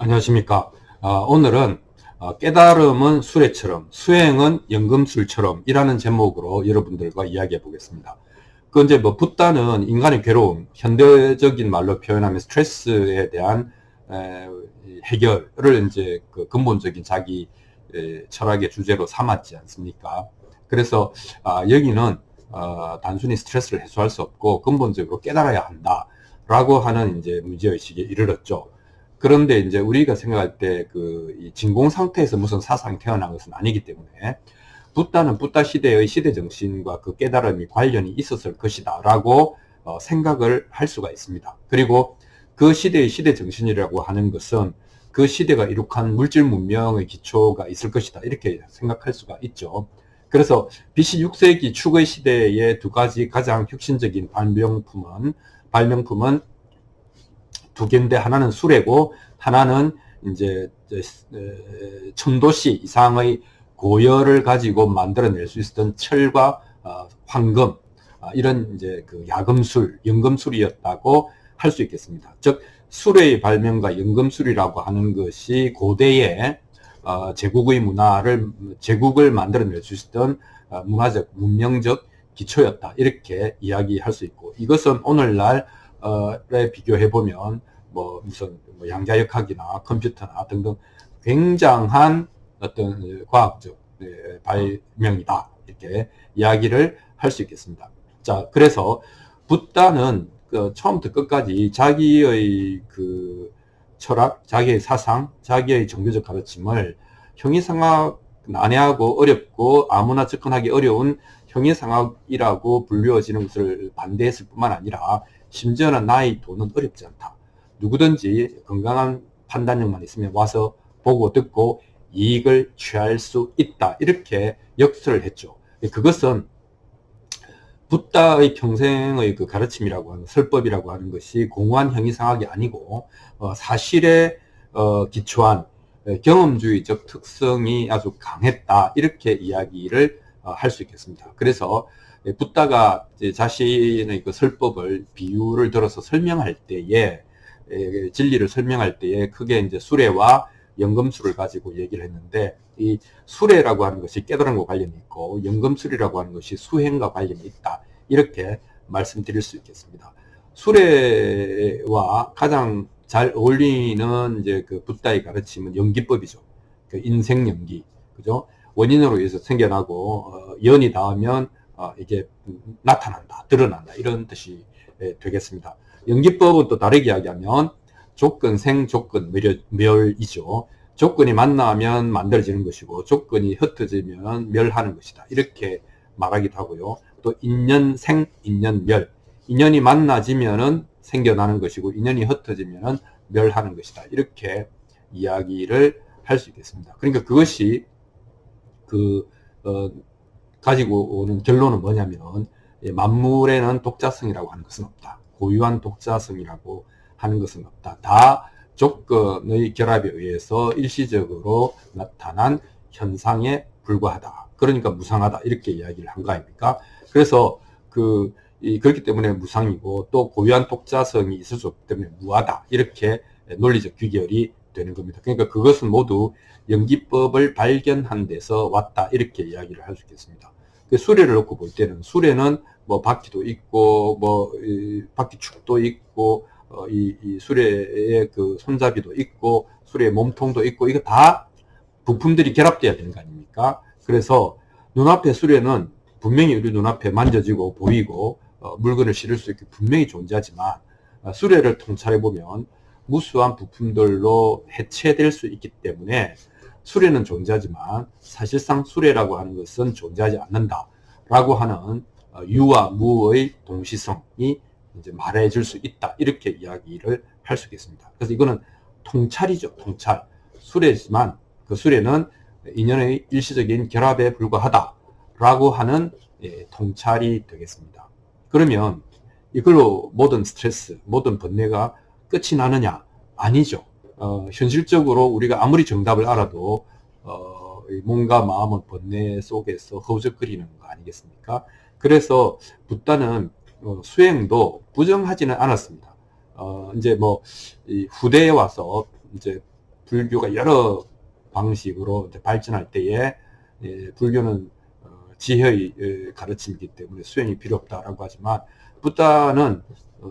안녕하십니까. 오늘은 깨달음은 수레처럼, 수행은 연금술처럼 이라는 제목으로 여러분들과 이야기해 보겠습니다. 그 이제 뭐 붓다는 인간의 괴로움, 현대적인 말로 표현하면 스트레스에 대한 해결을 이제 그 근본적인 자기 철학의 주제로 삼았지 않습니까? 그래서 여기는 단순히 스트레스를 해소할 수 없고 근본적으로 깨달아야 한다라고 하는 이제 문제의식에 이르렀죠. 그런데 이제 우리가 생각할 때 그 진공 상태에서 무슨 사상이 태어난 것은 아니기 때문에 붓다는 붓다 시대의 시대 정신과 그 깨달음이 관련이 있었을 것이다 라고 생각을 할 수가 있습니다. 그리고 그 시대의 시대 정신이라고 하는 것은 그 시대가 이룩한 물질 문명의 기초가 있을 것이다 이렇게 생각할 수가 있죠. 그래서 BC 6세기 축의 시대의 두 가지 가장 혁신적인 발명품은 두 개인데 하나는 수레고 하나는 이제 천도씨 이상의 고열을 가지고 만들어낼 수 있었던 철과 황금 이런 이제 그 야금술, 연금술이었다고 할 수 있겠습니다. 즉 수레의 발명과 연금술이라고 하는 것이 고대의 제국의 문화를 제국을 만들어낼 수 있었던 문화적, 문명적 기초였다 이렇게 이야기할 수 있고 이것은 오늘날에 비교해 보면 뭐 무슨 뭐 양자역학이나 컴퓨터나 등등 굉장한 어떤 과학적 발명이다 이렇게 이야기를 할 수 있겠습니다. 자, 그래서 붓다는 그 처음부터 끝까지 자기의 그 철학, 자기의 사상, 자기의 종교적 가르침을 형이상학 난해하고 어렵고 아무나 접근하기 어려운 형이상학이라고 불리워지는 것을 반대했을 뿐만 아니라 심지어는 나의 돈은 어렵지 않다. 누구든지 건강한 판단력만 있으면 와서 보고 듣고 이익을 취할 수 있다. 이렇게 역설을 했죠. 그것은 붓다의 평생의 그 가르침이라고 하는 설법이라고 하는 것이 공허한 형이상학이 아니고 사실에 기초한 경험주의적 특성이 아주 강했다. 이렇게 이야기를 할 수 있겠습니다. 그래서 붓다가 자신의 그 설법을 비유를 들어서 설명할 때에 진리를 설명할 때에 크게 이제 수레와 연금술을 가지고 얘기를 했는데 이 수레라고 하는 것이 깨달음과 관련이 있고 연금술이라고 하는 것이 수행과 관련이 있다. 이렇게 말씀드릴 수 있겠습니다. 수레와 가장 잘 어울리는 이제 그 붓다의 가르침은 연기법이죠. 그 인생 연기, 그죠? 원인으로 의해서 생겨나고 연이 닿으면 이게 나타난다, 드러난다 이런 뜻이 되겠습니다. 연기법은 또 다르게 이야기하면 조건, 생, 조건, 멸이죠. 조건이 만나면 만들어지는 것이고 조건이 흩어지면 멸하는 것이다. 이렇게 말하기도 하고요. 또 인연, 생, 인연, 멸. 인연이 만나지면은 생겨나는 것이고 인연이 흩어지면은 멸하는 것이다. 이렇게 이야기를 할 수 있겠습니다. 그러니까 그것이 가지고 오는 결론은 뭐냐면 만물에는 독자성이라고 하는 것은 없다. 고유한 독자성이라고 하는 것은 없다. 다 조건의 결합에 의해서 일시적으로 나타난 현상에 불과하다. 그러니까 무상하다. 이렇게 이야기를 한 거 아닙니까? 그래서 그렇기 때문에 무상이고 또 고유한 독자성이 있을 수 없기 때문에 무하다. 이렇게 논리적 귀결이 되는 겁니다. 그러니까 그것은 모두 연기법을 발견한 데서 왔다. 이렇게 이야기를 할 수 있겠습니다. 수레를 놓고 볼 때는 수레는 뭐 바퀴도 있고 뭐 바퀴축도 있고 이 수레의 그 손잡이도 있고 수레의 몸통도 있고 이거 다 부품들이 결합돼야 되는 거 아닙니까? 그래서 눈앞에 수레는 분명히 우리 눈앞에 만져지고 보이고 물건을 실을 수 있게 분명히 존재하지만 수레를 통찰해 보면 무수한 부품들로 해체될 수 있기 때문에 수레는 존재하지만 사실상 수레라고 하는 것은 존재하지 않는다라고 하는 유와 무의 동시성이 이제 말해줄 수 있다. 이렇게 이야기를 할 수 있겠습니다. 그래서 이거는 통찰이죠. 통찰. 수레지만 그 수레는 인연의 일시적인 결합에 불과하다라고 하는 통찰이 되겠습니다. 그러면 이걸로 모든 스트레스, 모든 번뇌가 끝이 나느냐? 아니죠. 현실적으로 우리가 아무리 정답을 알아도 몸과 마음은 번뇌 속에서 허우적거리는 거 아니겠습니까? 그래서 붓다는 수행도 부정하지는 않았습니다. 이제 뭐 후대에 와서 이제 불교가 여러 방식으로 이제 발전할 때에 불교는 지혜의 가르침이기 때문에 수행이 필요 없다라고 하지만 부다는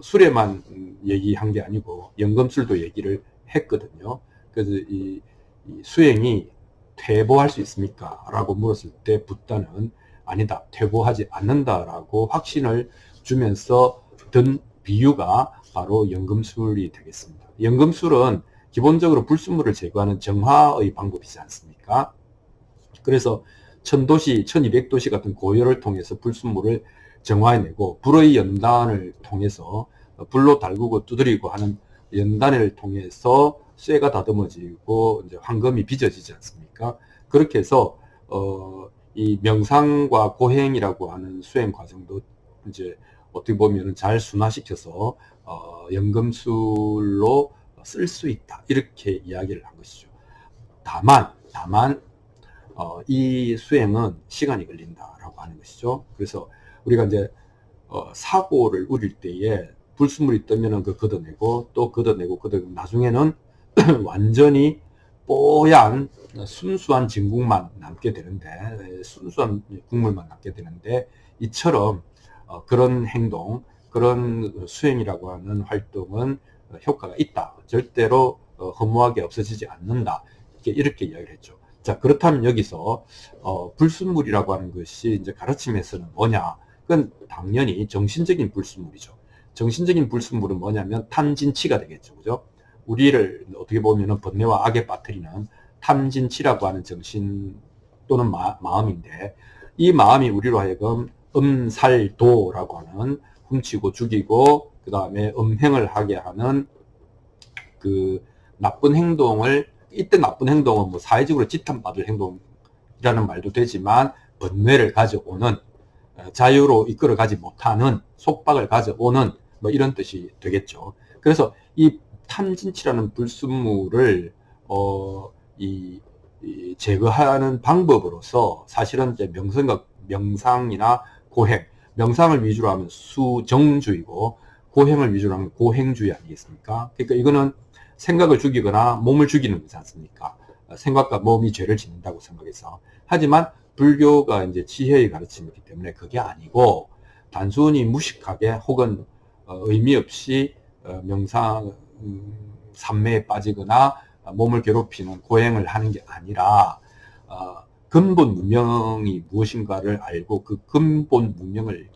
술에만 얘기한 게 아니고 연금술도 얘기를 했거든요. 그래서 이 수행이 퇴보할 수 있습니까? 라고 물었을 때 부다는 아니다, 퇴보하지 않는다라고 확신을 주면서 든 비유가 바로 연금술이 되겠습니다. 연금술은 기본적으로 불순물을 제거하는 정화의 방법이지 않습니까? 그래서 1000도시, 1200도시 같은 고열을 통해서 불순물을 정화해내고 불의 연단을 통해서 불로 달구고 두드리고 하는 연단을 통해서 쇠가 다듬어지고 이제 황금이 빚어지지 않습니까? 그렇게 해서 이 명상과 고행이라고 하는 수행 과정도 이제 어떻게 보면 잘 순화시켜서 연금술로 쓸 수 있다, 이렇게 이야기를 한 것이죠. 다만 이 수행은 시간이 걸린다라고 하는 것이죠. 그래서 우리가 이제 사고를 우릴 때에 불순물이 뜨면은 그 걷어내고 또 걷어내고 나중에는 완전히 뽀얀 순수한 진국만 남게 되는데, 순수한 국물만 남게 되는데, 이처럼 그런 행동, 그런 수행이라고 하는 활동은 효과가 있다, 절대로 허무하게 없어지지 않는다, 이렇게 이야기를 했죠. 자, 그렇다면 여기서 불순물이라고 하는 것이 이제 가르침에서는 뭐냐? 그건 당연히 정신적인 불순물이죠. 정신적인 불순물은 뭐냐면 탐진치가 되겠죠. 그죠? 우리를 어떻게 보면은 번뇌와 악에 빠뜨리는 탐진치라고 하는 정신 또는 마음인데, 이 마음이 우리로 하여금 음살도라고 하는 훔치고 죽이고 그 다음에 음행을 하게 하는 그 나쁜 행동을, 이때 나쁜 행동은 뭐 사회적으로 지탄받을 행동이라는 말도 되지만 번뇌를 가져오는, 자유로 이끌어 가지 못하는 속박을 가져오는 뭐 이런 뜻이 되겠죠. 그래서 이 탐진치라는 불순물을 이 제거하는 방법으로서 사실은 이제 명상이나 고행, 명상을 위주로 하면 수정주의고 고행을 위주로 하면 고행주의 아니겠습니까? 그러니까 이거는 생각을 죽이거나 몸을 죽이는 거지 않습니까? 생각과 몸이 죄를 짓는다고 생각해서. 하지만 불교가 이제 지혜의 가르침이기 때문에 그게 아니고 단순히 무식하게 혹은 의미 없이 명상 산매에 빠지거나 몸을 괴롭히는 고행을 하는 게 아니라 근본 문명이 무엇인가를 알고 그 근본 문명을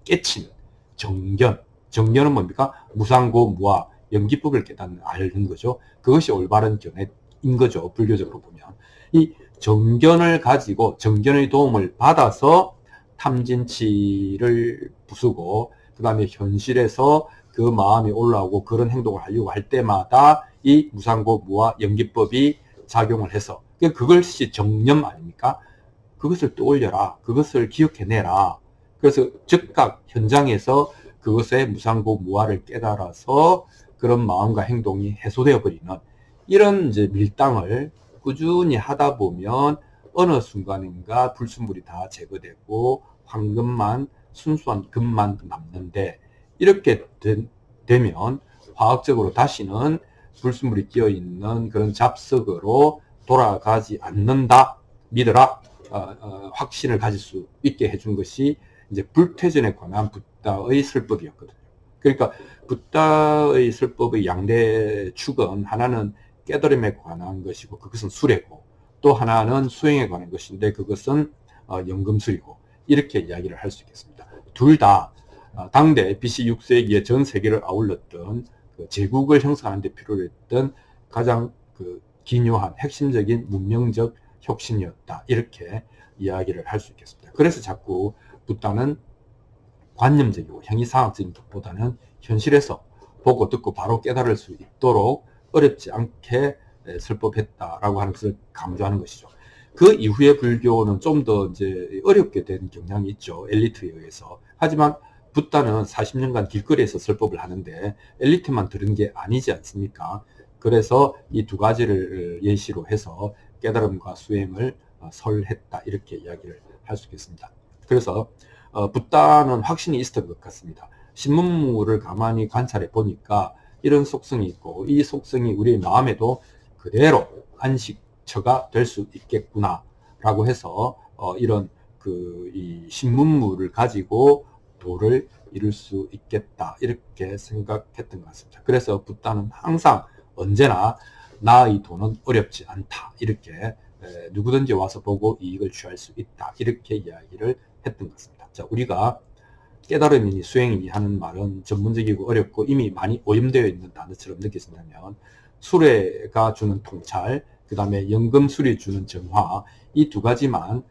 깨친 정견은 뭡니까? 무상고 무아 연기법을 아는 거죠. 그것이 올바른 견해인 거죠. 불교적으로 보면. 이 정견을 가지고 정견의 도움을 받아서 탐진치를 부수고 그 다음에 현실에서 그 마음이 올라오고 그런 행동을 하려고 할 때마다 이 무상고 무아 연기법이 작용을 해서, 그것이 정념 아닙니까? 그것을 떠올려라, 그것을 기억해내라. 그래서 즉각 현장에서 그것의 무상고 무아를 깨달아서 그런 마음과 행동이 해소되어 버리는 이런 이제 밀당을 꾸준히 하다 보면 어느 순간인가 불순물이 다 제거되고 황금만, 순수한 금만 남는데, 이렇게 되면 화학적으로 다시는 불순물이 끼어 있는 그런 잡석으로 돌아가지 않는다, 믿어라, 확신을 가질 수 있게 해준 것이 이제 불퇴전에 관한 부다의 설법이었거든요. 그러니까 부다의 설법의 양대 축은 하나는 깨달음에 관한 것이고 그것은 수레고, 또 하나는 수행에 관한 것인데 그것은 연금술이고, 이렇게 이야기를 할 수 있겠습니다. 둘 다 당대 BC 6세기에 전 세계를 아울렀던 그 제국을 형성하는 데 필요로 했던 가장 그 기묘한 핵심적인 문명적 혁신이었다, 이렇게 이야기를 할 수 있겠습니다. 그래서 자꾸 부다는 관념적이고 행위상학적인 것보다는 현실에서 보고 듣고 바로 깨달을 수 있도록 어렵지 않게 설법했다라고 하는 것을 강조하는 것이죠. 그 이후에 불교는 좀 더 이제 어렵게 된 경향이 있죠. 엘리트에 의해서. 하지만 부다는 40년간 길거리에서 설법을 하는데 엘리트만 들은 게 아니지 않습니까? 그래서 이 두 가지를 예시로 해서 깨달음과 수행을 설했다, 이렇게 이야기를 할 수 있겠습니다. 그래서 부다는 확신이 있었던 것 같습니다. 신문물을 가만히 관찰해 보니까 이런 속성이 있고 이 속성이 우리의 마음에도 그대로 안식처가 될 수 있겠구나 라고 해서 이런 이 신문물을 가지고 도를 이룰 수 있겠다 이렇게 생각했던 것 같습니다. 그래서 붓다는 항상 언제나 나의 도는 어렵지 않다 이렇게 누구든지 와서 보고 이익을 취할 수 있다 이렇게 이야기를 했던 것 같습니다. 자, 우리가 깨달음이니 수행이니 하는 말은 전문적이고 어렵고 이미 많이 오염되어 있는 단어처럼 느껴진다면 수레가 주는 통찰, 그 다음에 연금술이 주는 정화, 이 두 가지만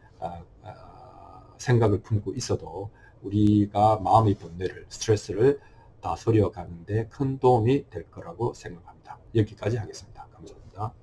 생각을 품고 있어도 우리가 마음의 번뇌를, 스트레스를 다스려 가는데 큰 도움이 될 거라고 생각합니다. 여기까지 하겠습니다. 감사합니다.